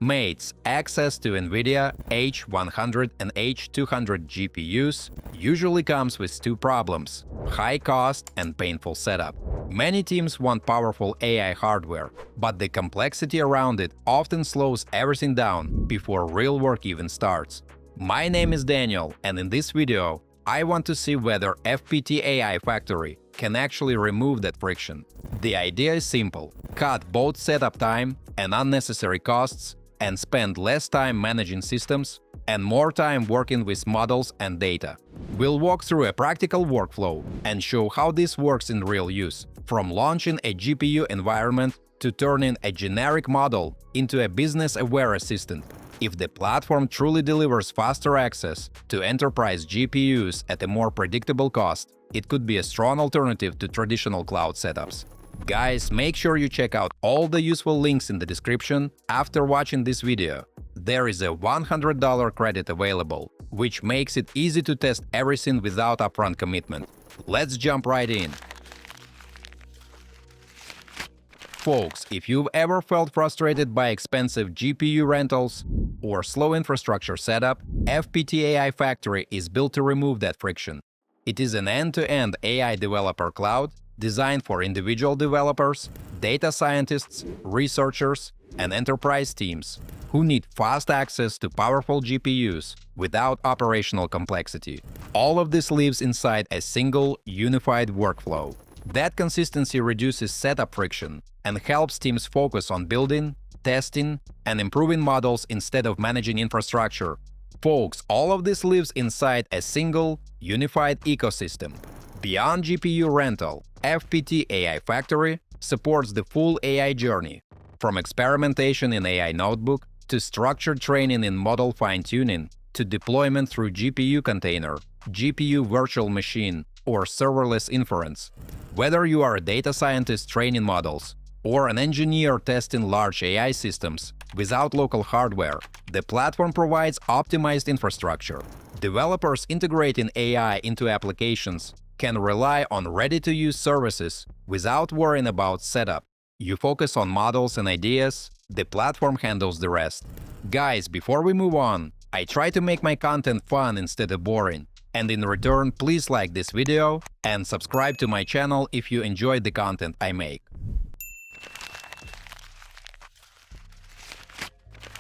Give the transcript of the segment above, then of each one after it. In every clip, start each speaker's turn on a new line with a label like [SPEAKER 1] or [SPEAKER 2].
[SPEAKER 1] Mates, access to NVIDIA H100 and H200 GPUs usually comes with two problems: high cost and painful setup. Many teams want powerful AI hardware, but the complexity around it often slows everything down before real work even starts. My name is Daniel, and in this video, I want to see whether FPT AI Factory can actually remove that friction. The idea is simple: cut both setup time and unnecessary costs, and spend less time managing systems and more time working with models and data. We'll walk through a practical workflow and show how this works in real use, from launching a GPU environment to turning a generic model into a business-aware assistant. If the platform truly delivers faster access to enterprise GPUs at a more predictable cost, it could be a strong alternative to traditional cloud setups. Guys, make sure you check out all the useful links in the description after watching this video. There is a $100 credit available, which makes it easy to test everything without upfront commitment. Let's jump right in. Folks, if you've ever felt frustrated by expensive GPU rentals or slow infrastructure setup, FPT AI Factory is built to remove that friction. It is an end-to-end AI developer cloud designed for individual developers, data scientists, researchers, and enterprise teams who need fast access to powerful GPUs without operational complexity. All of this lives inside a single, unified workflow. That consistency reduces setup friction and helps teams focus on building, testing, and improving models instead of managing infrastructure. Folks, all of this lives inside a single, unified ecosystem. Beyond GPU rental, FPT AI Factory supports the full AI journey, from experimentation in AI notebook to structured training in model fine-tuning to deployment through GPU container, GPU virtual machine, or serverless inference. Whether you are a data scientist training models or an engineer testing large AI systems without local hardware, the platform provides optimized infrastructure. Developers integrating AI into applications can rely on ready-to-use services without worrying about setup. You focus on models and ideas, the platform handles the rest. Guys, before we move on, I try to make my content fun instead of boring. And in return, please like this video and subscribe to my channel if you enjoyed the content I make.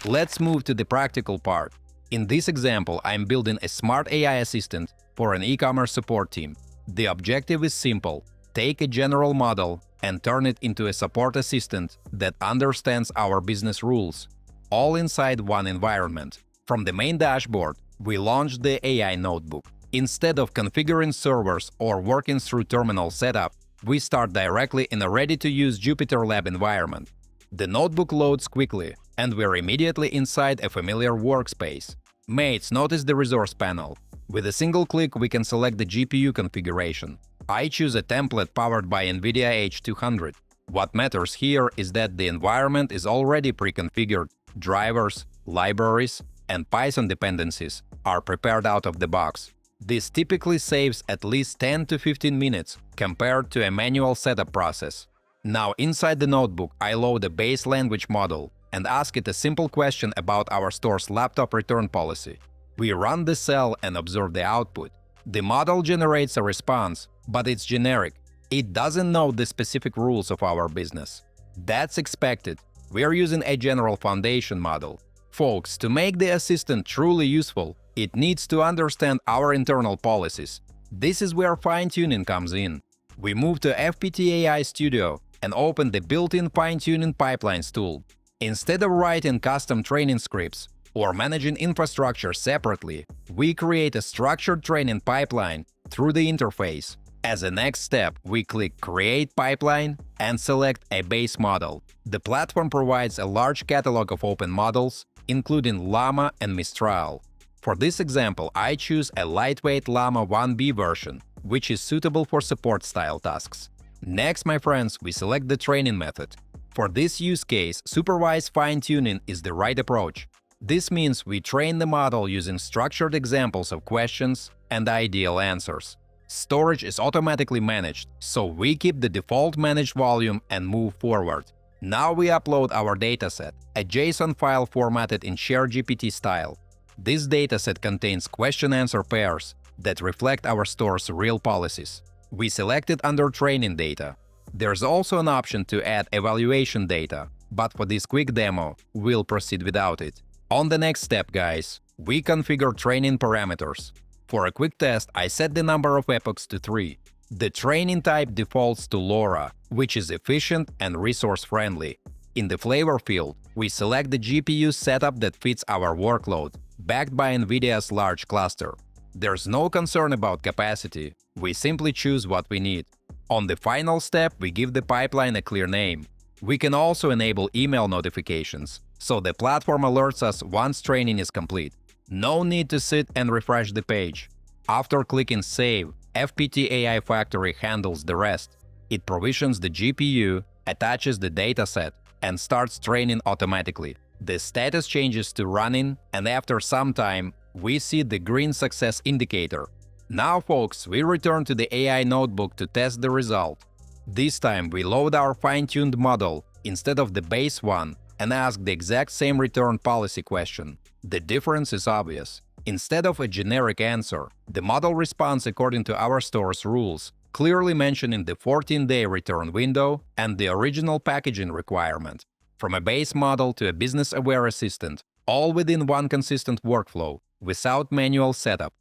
[SPEAKER 1] Let's move to the practical part. In this example, I'm building a smart AI assistant for an e-commerce support team. The objective is simple: take a general model and turn it into a support assistant that understands our business rules, all inside one environment. From the main dashboard, we launched the AI notebook. Instead of configuring servers or working through terminal setup, we start directly in a ready-to-use Jupyter Lab environment. The notebook loads quickly, and we're immediately inside a familiar workspace. Mates, notice the resource panel. With a single click, we can select the GPU configuration. I choose a template powered by NVIDIA H200. What matters here is that the environment is already pre-configured. Drivers, libraries, and Python dependencies are prepared out of the box. This typically saves at least 10 to 15 minutes compared to a manual setup process. Now, inside the notebook, I load a base language model and ask it a simple question about our store's laptop return policy. We run the cell and observe the output. The model generates a response, but it's generic. It doesn't know the specific rules of our business. That's expected. We're using a general foundation model. Folks, to make the assistant truly useful, it needs to understand our internal policies. This is where fine-tuning comes in. We move to FPT AI Studio and open the built-in fine-tuning pipelines tool. Instead of writing custom training scripts or managing infrastructure separately, we create a structured training pipeline through the interface. As a next step, we click Create Pipeline and select a base model. The platform provides a large catalog of open models, including Llama and Mistral. For this example, I choose a lightweight Llama 1B version, which is suitable for support-style tasks. Next, my friends, we select the training method. For this use case, supervised fine-tuning is the right approach. This means we train the model using structured examples of questions and ideal answers. Storage is automatically managed, so we keep the default managed volume and move forward. Now we upload our dataset, a JSON file formatted in ShareGPT style. This dataset contains question-answer pairs that reflect our store's real policies. We select it under training data. There's also an option to add evaluation data, but for this quick demo, we'll proceed without it. On the next step, guys, we configure training parameters. For a quick test, I set the number of epochs to 3. The training type defaults to LoRa, which is efficient and resource-friendly. In the flavor field, we select the GPU setup that fits our workload, backed by NVIDIA's large cluster. There's no concern about capacity, we simply choose what we need. On the final step, we give the pipeline a clear name. We can also enable email notifications, so the platform alerts us once training is complete. No need to sit and refresh the page. After clicking Save, FPT AI Factory handles the rest. It provisions the GPU, attaches the dataset, and starts training automatically. The status changes to running, and after some time, we see the green success indicator. Now, folks, we return to the AI notebook to test the result. This time, we load our fine-tuned model instead of the base one and ask the exact same return policy question. The difference is obvious. Instead of a generic answer, the model responds according to our store's rules, clearly mentioning the 14-day return window and the original packaging requirement. From a base model to a business-aware assistant, all within one consistent workflow, without manual setup.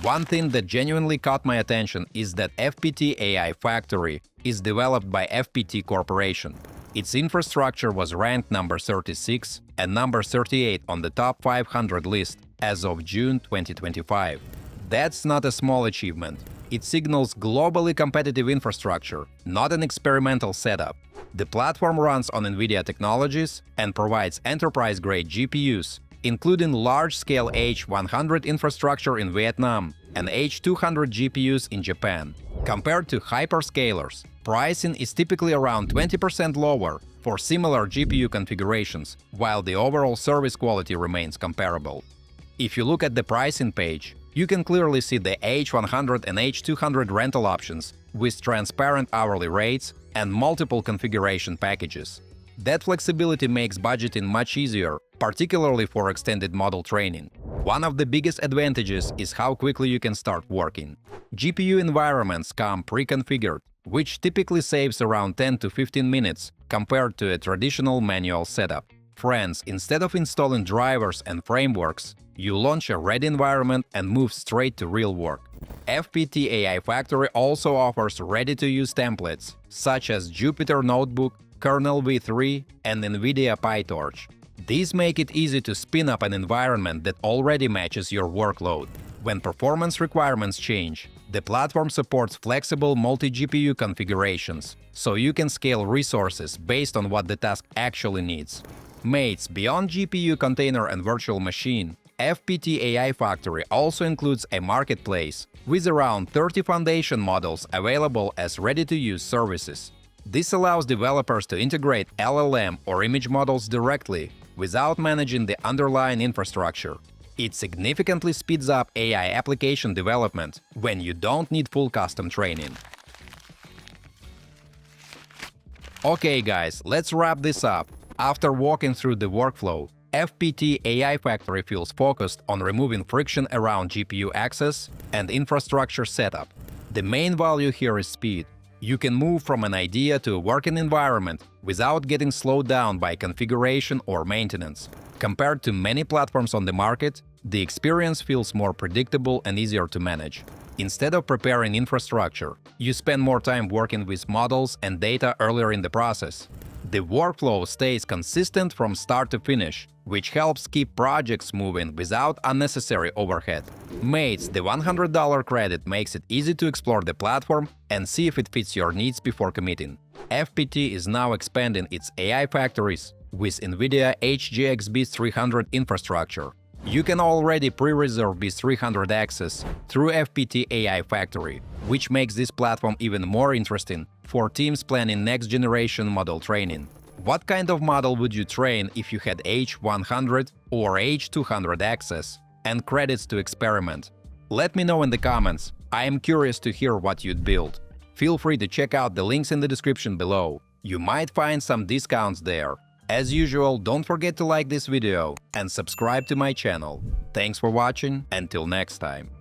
[SPEAKER 1] One thing that genuinely caught my attention is that FPT AI Factory is developed by FPT Corporation. Its infrastructure was ranked number 36 and number 38 on the top 500 list as of June 2025. That's not a small achievement. It signals globally competitive infrastructure, not an experimental setup. The platform runs on NVIDIA technologies and provides enterprise-grade GPUs, including large-scale H100 infrastructure in Vietnam and H200 GPUs in Japan. Compared to hyperscalers, pricing is typically around 20% lower for similar GPU configurations, while the overall service quality remains comparable. If you look at the pricing page, you can clearly see the H100 and H200 rental options with transparent hourly rates and multiple configuration packages. That flexibility makes budgeting much easier, particularly for extended model training. One of the biggest advantages is how quickly you can start working. GPU environments come pre-configured, which typically saves around 10 to 15 minutes compared to a traditional manual setup. Friends, instead of installing drivers and frameworks, you launch a ready environment and move straight to real work. FPT AI Factory also offers ready-to-use templates, such as Jupyter Notebook, Kernel v3, and NVIDIA PyTorch. These make it easy to spin up an environment that already matches your workload. When performance requirements change, the platform supports flexible multi-GPU configurations, so you can scale resources based on what the task actually needs. Mates, beyond GPU container and virtual machine, FPT AI Factory also includes a marketplace with around 30 foundation models available as ready-to-use services. This allows developers to integrate LLM or image models directly without managing the underlying infrastructure. It significantly speeds up AI application development when you don't need full custom training. Okay guys, let's wrap this up. After walking through the workflow, FPT AI Factory feels focused on removing friction around GPU access and infrastructure setup. The main value here is speed. You can move from an idea to a working environment without getting slowed down by configuration or maintenance. Compared to many platforms on the market, the experience feels more predictable and easier to manage. Instead of preparing infrastructure, you spend more time working with models and data earlier in the process. The workflow stays consistent from start to finish, which helps keep projects moving without unnecessary overhead. Mates, the $100 credit makes it easy to explore the platform and see if it fits your needs before committing. FPT is now expanding its AI factories with NVIDIA HGX B300 infrastructure. You can already pre-reserve B300 access through FPT AI Factory, which makes this platform even more interesting for teams planning next-generation model training. What kind of model would you train if you had H100 or H200 access and credits to experiment? Let me know in the comments. I am curious to hear what you'd build. Feel free to check out the links in the description below. You might find some discounts there. As usual, don't forget to like this video and subscribe to my channel. Thanks for watching, until next time.